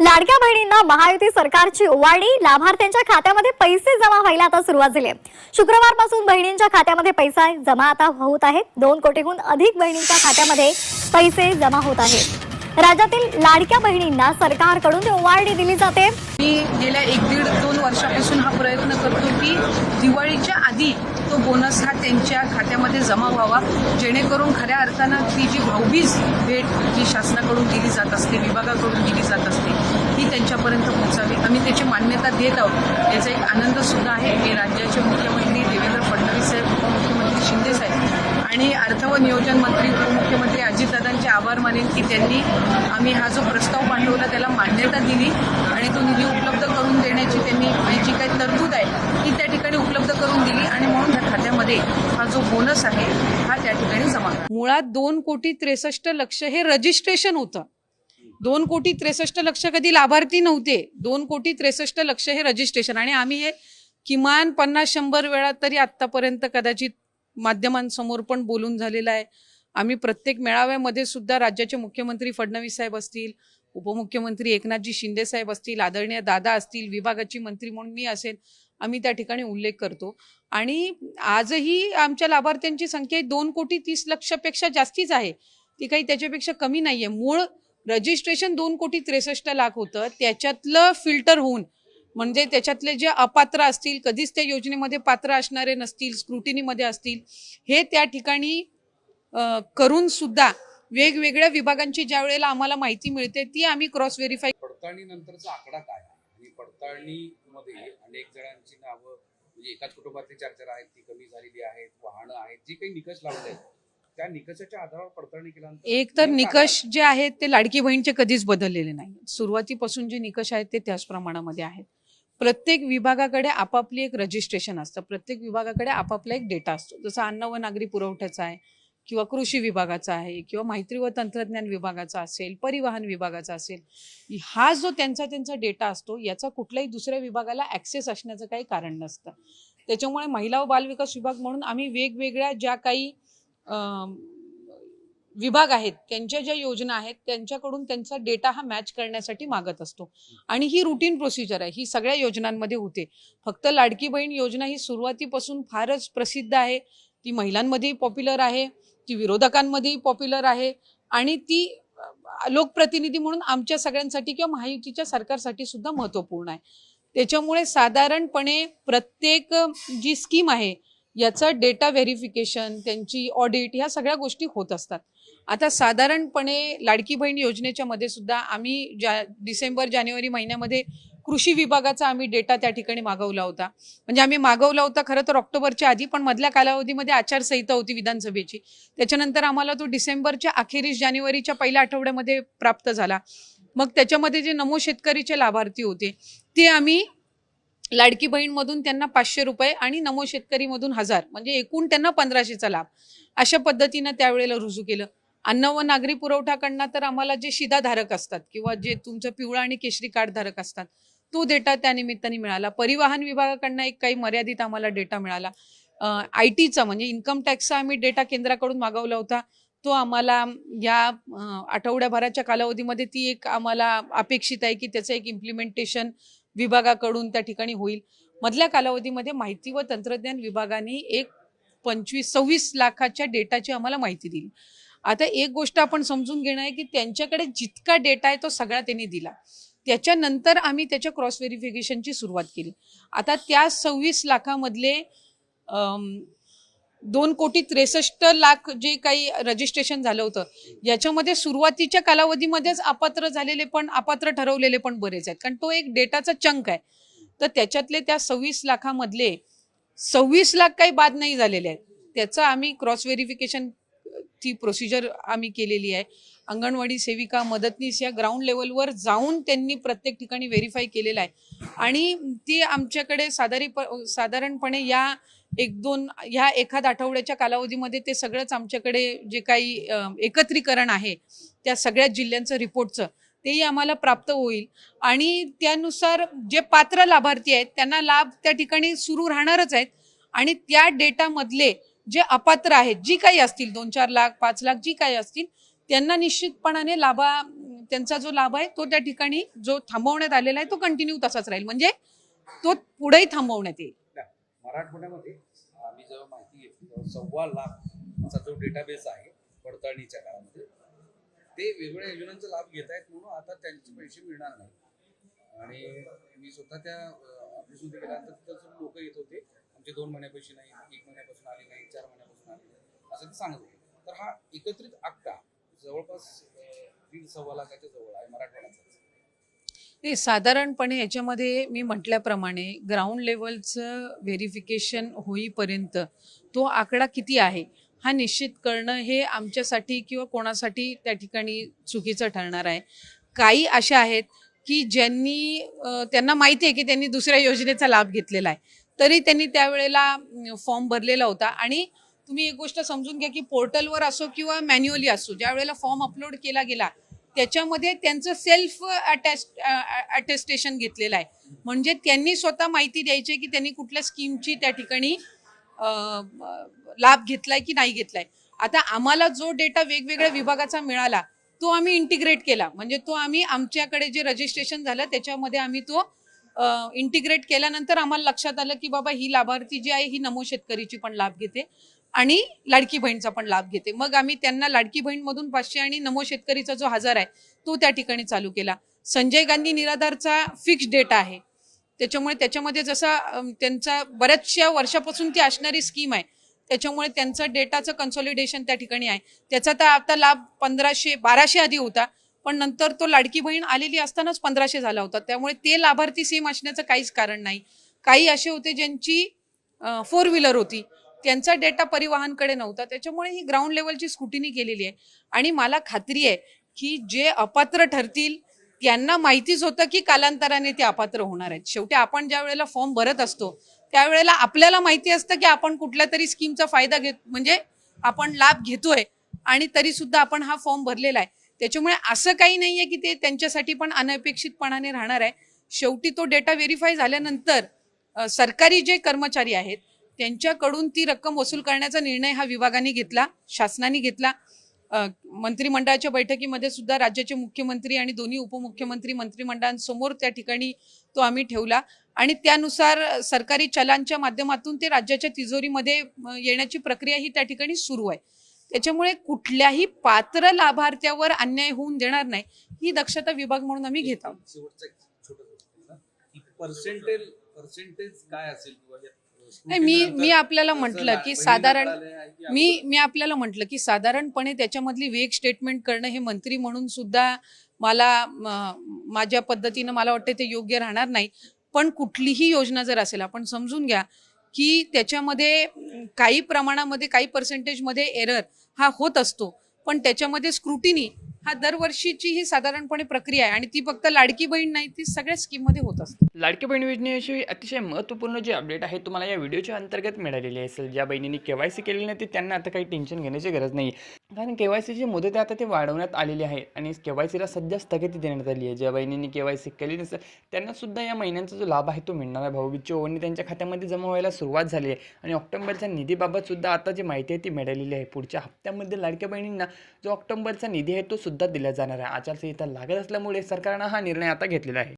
लाडक्या बहिणींना महायुती सरकारची ओवाळणी, लाभार्थ्यांच्या खात्यामध्ये पैसे जमा व्हायला आता सुरुवात झाली आहे। शुक्रवारपासून बहिणींच्या खात्यामध्ये पैसा जमा आता होत आहेत। 2 कोटीहून अधिक बहिणींच्या खात्यामध्ये पैसे जमा होत आहेत। राज्यातील लाडक्या बहिणींना सरकारकडून ओवाळणी दिली जाते। मी गेल्या 1-1.5-2 वर्षापासून हा प्रयत्न करतो की दिवाळीच्या आधी तो बोनस हा त्यांच्या खात्यामध्ये जमा व्हावा, जेणेकरून खऱ्या अर्थानं ती जी भाऊबीज भेट जी शासनाकडून दिली जात असते, विभागाकडून दिली जात असते, ही त्यांच्यापर्यंत पोहोचावी। आम्ही त्याची मान्यता देत आहोत। याचा एक आनंद सुद्धा आहे। हे राज्याचे मुख्यमंत्री देवेंद्र फडणवीस साहेब, उपमुख्यमंत्री शिंदे साहेब आणि अर्थ व नियोजन मंत्री उपमुख्यमंत्री अजितदादांचे आभार मानेन की त्यांनी आम्ही हा जो प्रस्ताव पाठवला त्याला मान्यता दिली आणि तो निधी उपलब्ध करून देण्याची त्यांनी जी काही तरतूद आहे ती त्या ठिकाणी उपलब्ध करून दिली आणि म्हणून त्या खात्यामध्ये हा जो बोनस आहे हा त्या ठिकाणी जमा झाला। मुळात 2,63,00,000 हे रजिस्ट्रेशन होतं। 2,63,00,000 कधी लाभार्थी नव्हते। 2,63,00,000 हे रजिस्ट्रेशन आणि आम्ही हे किमान 50-100 वेळा तरी आतापर्यंत कदाचित माध्यमांसमोर पण बोलून झालेलं आहे। आम्ही प्रत्येक मेळाव्यामध्ये सुद्धा राज्याचे मुख्यमंत्री फडणवीस साहेब असतील, उपमुख्यमंत्री एकनाथजी शिंदे साहेब असतील, आदरणीय दादा असतील, विभागाची मंत्री म्हणून मी असेल, आम्ही त्या ठिकाणी उल्लेख करतो। आणि आजही आमच्या लाभार्थ्यांची संख्या 2,30,00,000 पेक्षा जास्तीच आहे, ती काही त्याच्यापेक्षा कमी नाहीये। मूळ रजिस्ट्रेशन 2,63,00,000 होतं, त्याच्यातलं फिल्टर होऊन म्हणजे त्याच्यातले जे अपात्र असतील, कधीच त्या योजनेमध्ये पात्र असणारे नसतील, स्क्रुटिनीमध्ये असतील, हे त्या ठिकाणी करून सुद्धा वेगवेगळ्या विभागांची ज्या वेळेला आम्हाला माहिती मिळते ती आम्ही क्रॉस व्हेरीफाय। पडताळणी नंतरचा आकडा काय आहे आणि पडताळणीमध्ये अनेक जणांची नावं म्हणजे एकाच कुटुंबातली 4 आहेत, ती कमी झालेली आहेत, वाहनं आहेत, जी काही निकष लावले आहेत त्या निकषाच्या आधारावर पडताळणी केल्यानंतर एक तर निकष जे आहेत ते लाडकी बहीणचे कधीच बदललेले नाही। सुरुवातीपासून जे निकष आहेत ते त्याच प्रमाणामध्ये आहेत। प्रत्येक विभागाकडे आपापली एक रजिस्ट्रेशन असतं, प्रत्येक विभागाकडे आपापला एक डेटा असतो। जसं अन्न व नागरी पुरवठ्याचा आहे किंवा कृषी विभागाचा आहे किंवा माहिती व तंत्रज्ञान विभागाचा असेल, परिवहन विभागाचा असेल, हा जो त्यांचा डेटा असतो याचा कुठल्याही दुसऱ्या विभागाला ऍक्सेस असण्याचं काही कारण नसतं। त्याच्यामुळे महिला व बालविकास विभाग म्हणून आम्ही वेगवेगळ्या ज्या काही विभाग आहेत त्यांच्या ज्या योजना आहेत त्यांच्याकडून त्यांचा डेटा हा मॅच करण्यासाठी मागत असतो आणि ही रुटीन प्रोसिजर आहे, ही सगळ्या योजनांमध्ये होते। फक्त लाडकी बहीण योजना ही सुरुवातीपासून फारच प्रसिद्ध आहे, ती महिलांमध्येही पॉप्युलर आहे, ती विरोधकांमध्येही पॉप्युलर आहे आणि ती लोकप्रतिनिधी म्हणून आमच्या सगळ्यांसाठी किंवा महायुतीच्या सरकारसाठी सुद्धा महत्त्वपूर्ण आहे। त्याच्यामुळे साधारणपणे प्रत्येक जी स्कीम आहे याचं डेटा व्हेरिफिकेशन, त्यांची ऑडिट, ह्या सगळ्या गोष्टी होत असतात। आता साधारणपणे लाडकी बहीण योजनेच्या मध्ये सुद्धा आम्ही डिसेंबर-जानेवारी महिन्यामध्ये कृषी विभागाचा आम्ही डेटा त्या ठिकाणी मागवला होता। म्हणजे आम्ही मागवला होता खरं तर ऑक्टोबरच्या आधी, पण मधल्या कालावधीमध्ये आचारसंहिता होती विधानसभेची, त्याच्यानंतर आम्हाला तो डिसेंबरच्या अखेरीस जानेवारीच्या पहिल्या आठवड्यामध्ये प्राप्त झाला। मग त्याच्यामध्ये जे नमो शेतकरीचे लाभार्थी होते ते आम्ही लाडकी बहीण मधून त्यांना 500 रुपये आणि नमो शेतकरी मधून 1000 म्हणजे एकूण त्यांना 1500चा लाभ अशा पद्धतीनं त्यावेळेला रुजू केलं। अन्न व नागरी पुरवठाकडनं तर आम्हाला जे शिधाधारक असतात किंवा जे तुमचं पिवळा आणि केशरी कार्ड धारक असतात तो डेटा त्या निमित्ताने मिळाला। परिवहन विभागाकडनं एक काही मर्यादित आम्हाला डेटा मिळाला। IT चा म्हणजे इन्कम टॅक्सचा आम्ही डेटा केंद्राकडून मागवला होता, तो आम्हाला या आठवड्याभराच्या कालावधीमध्ये ती एक आम्हाला अपेक्षित आहे की त्याचं एक इम्प्लिमेंटेशन विभागाकडून त्या ठिकाणी होईल। मधल्या कालावधीमध्ये माहिती व तंत्रज्ञान विभागाने एक 25-26 लाखाच्या डेटाची आम्हाला माहिती दिली। आता एक गोष्ट आपण समजून घेणं आहे की त्यांच्याकडे जितका डेटा आहे तो सगळा त्यांनी दिला, त्याच्यानंतर आम्ही त्याच्या क्रॉस व्हेरिफिकेशनची सुरुवात केली। आता त्या 26 लाखामधले 2,63,00,000 जे काही रजिस्ट्रेशन झालं होतं याच्यामध्ये सुरुवातीच्या कालावधीमध्येच अपात्र झालेले पण, अपात्र ठरवलेले पण बरेच आहेत, कारण तो एक डेटाचा चंक आहे। तर त्याच्यातले त्या 26 लाखामधले 26 लाख काही बाद नाही झालेले आहेत, त्याचं आम्ही क्रॉस व्हेरिफिकेशन ती प्रोसिजर आम्ही केलेली आहे। अंगणवाडी सेविका, मदतनीस या ग्राउंड लेवलवर जाऊन त्यांनी प्रत्येक ठिकाणी व्हेरीफाय केलेलं आहे आणि ती आमच्याकडे साधारणपणे या 1-2 ह्या एखाद आठवड्याच्या कालावधीमध्ये ते सगळंच आमच्याकडे जे काही एकत्रीकरण आहे त्या सगळ्या जिल्ह्यांचं रिपोर्टचं तेही आम्हाला प्राप्त होईल आणि त्यानुसार जे पात्र लाभार्थी आहेत त्यांना लाभ त्या ठिकाणी सुरू राहणारच आहेत आणि त्या डेटामधले जे अपात्र आहेत जी काही असतील 2-4 लाख 5 लाख जी काही असतील त्यांना निश्चितपणाने त्यांचा जो लाभ आहे तो त्या ठिकाणी जो थांबवण्यात आलेला आहे तो कंटिन्यू तसाच राहील, म्हणजे तो पुढेही थांबवण्यात येईल. मराठवाड्यामध्ये आम्ही जेव्हा माहिती घेतली तेव्हा 1.25 लाखचा जो डेटाबेस आहे पडताळणीच्या काळामध्ये, ते वेगवेगळ्या योजनांचा लाभ घेत आहेत म्हणून आता त्यांचे पैसे मिळणार नाही. आणि मी स्वतः त्या ऑफिसमध्ये गेल्यानंतर तिथं लोक येत होते, आमचे 2 महिन्यापासून नाही, 1 महिन्यापासून आले नाही, 4 महिन्यापासून आले नाही, असं ते सांगत होते. तर हा एकत्रित आकडा जवळपास 1.5 लाखाच्या जवळ आहे मराठवाड्याचा. नाही, साधारणपणे याच्यामध्ये मी म्हटल्याप्रमाणे ग्राउंड लेवलचं व्हेरिफिकेशन होईपर्यंत तो आकडा किती आहे हा निश्चित करणं हे आमच्यासाठी किंवा कोणासाठी त्या ठिकाणी चुकीचं ठरणार आहे. काही अशा आहेत की ज्यांनी त्यांना माहिती आहे की त्यांनी दुसऱ्या योजनेचा लाभ घेतलेला आहे, तरी त्यांनी त्यावेळेला फॉर्म भरलेला होता. आणि तुम्ही एक गोष्ट समजून घ्या की पोर्टलवर असो किंवा मॅन्युअली असो, ज्या वेळेला फॉर्म अपलोड केला गेला त्याच्यामध्ये त्यांचं सेल्फ अटेस्टेशन घेतलेलं आहे, म्हणजे त्यांनी स्वतः माहिती द्यायची की त्यांनी कुठल्या स्कीमची त्या ठिकाणी लाभ घेतलाय की नाही घेतलाय. आता आम्हाला जो डेटा वेगवेगळ्या विभागाचा मिळाला तो आम्ही इंटिग्रेट केला, म्हणजे तो आम्ही आमच्याकडे जे रजिस्ट्रेशन झालं त्याच्यामध्ये आम्ही तो इंटिग्रेट केल्यानंतर आम्हाला लक्षात आलं की बाबा ही लाभार्थी जी आहे ही नमो शेतकरीची पण लाभ घेते आणि लाडकी बहीणचा पण लाभ घेते. मग आम्ही त्यांना लाडकी बहीणमधून 500 आणि नमो शेतकरीचा जो 1000 आहे तो त्या ठिकाणी चालू केला. संजय गांधी निराधारचा फिक्स डेटा आहे, त्याच्यामुळे त्याच्यामध्ये जसा त्यांचा बऱ्याचशा वर्षापासून ती असणारी स्कीम आहे त्याच्यामुळे त्यांचं डेटाचं कन्सॉलिडेशन त्या ठिकाणी आहे. त्याचा तर आता लाभ 1200 आधी होता, पण नंतर तो लाडकी बहीण आलेली असतानाच 1500 झाला होता, त्यामुळे ते लाभार्थी सेम असण्याचं काहीच कारण नाही. काही असे होते ज्यांची 4 व्हीलर होती, त्यांचा डेटा परिवहनकडे नव्हता, त्याच्यामुळे ही ग्राउंड लेवलची स्क्रुटिनी केलेली आहे. आणि मला खात्री आहे की जे अपात्र ठरतील त्यांना माहितीच होतं की कालांतराने ते अपात्र होणार आहेत. शेवटी आपण ज्या वेळेला फॉर्म भरत असतो त्यावेळेला आपल्याला माहिती असतं की आपण कुठल्या तरी स्कीमचा फायदा घेत, म्हणजे आपण लाभ घेतोय आणि तरी सुद्धा आपण हा फॉर्म भरलेला आहे. त्याच्यामुळे असं काही नाहीये की ते त्यांच्यासाठी पण अनपेक्षितपणाने राहणार आहे. शेवटी तो डेटा व्हेरीफाय झाल्यानंतर सरकारी जे कर्मचारी आहेत त्यांच्याकडून ती रक्कम वसूल करण्याचा निर्णय हा विभागाने घेतला, शासनाने घेतला. मंत्रिमंडळाच्या बैठकीमध्ये सुद्धा राज्याचे मुख्यमंत्री आणि दोन्ही उपमुख्यमंत्री मंत्रिमंडळांसमोर त्या ठिकाणी तो आम्ही ठेवला आणि त्यानुसार सरकारी चलांच्या माध्यमातून ते राज्याच्या तिजोरीमध्ये येण्याची प्रक्रिया ही त्या ठिकाणी सुरू आहे. त्याच्यामुळे कुठल्याही पात्र लाभार्थ्यावर अन्याय होऊन देणार नाही ही दक्षता विभाग म्हणून आम्ही घेत आहोत. शेवटचा एक छोटा प्रश्न, की पर्सेंटेज काय असेल किंवा नाही, मी आपल्याला म्हटलं की मी आपल्याला म्हटलं की साधारणपणे त्याच्यामधली वेग स्टेटमेंट करणं हे मंत्री म्हणून सुद्धा मला माझ्या पद्धतीनं मला वाटतं ते योग्य राहणार नाही. पण कुठलीही योजना जर असेल आपण समजून घ्या की त्याच्यामध्ये काही प्रमाणामध्ये काही पर्सेंटेजमध्ये एरर हा होत असतो, पण त्याच्यामध्ये स्क्रुटिनी हा दरवर्षीची ही साधारणपणे प्रक्रिया आहे आणि ती फक्त लाडकी बहीण नाही, ती सगळ्या स्कीममध्ये होत असते. लाडकी बहीण योजनेविषयी अतिशय महत्त्वपूर्ण जे अपडेट आहे तुम्हाला या व्हिडिओच्या अंतर्गत मिळालेली असेल. ज्या बहिणींनी KYC केलेली नाही त्यांना आता काही टेन्शन घेण्याची गरज नाही, कारण KYCची मुदत आता ते वाढवण्यात आलेली आहे आणि KYCला सध्या स्थगिती देण्यात आली आहे. ज्या बहिणींनी KYC केली नसेल त्यांना सुद्धा या महिन्यांचा जो लाभ आहे तो मिळणार आहे. भाऊबीजची ओढणी त्यांच्या खात्यामध्ये जमा व्हायला सुरुवात झाली आहे आणि ऑक्टोबरच्या निधीबाबत सुद्धा आता जी माहिती आहे ती मिळालेली आहे. पुढच्या हप्त्यामध्ये लाडक्या बहिणींना जो ऑक्टोबरचा निधी आहे तो सुद्धा दिला जाणार आहे. आचारसंहिता लागत असल्यामुळे सरकारनं हा निर्णय आता घेतलेला आहे.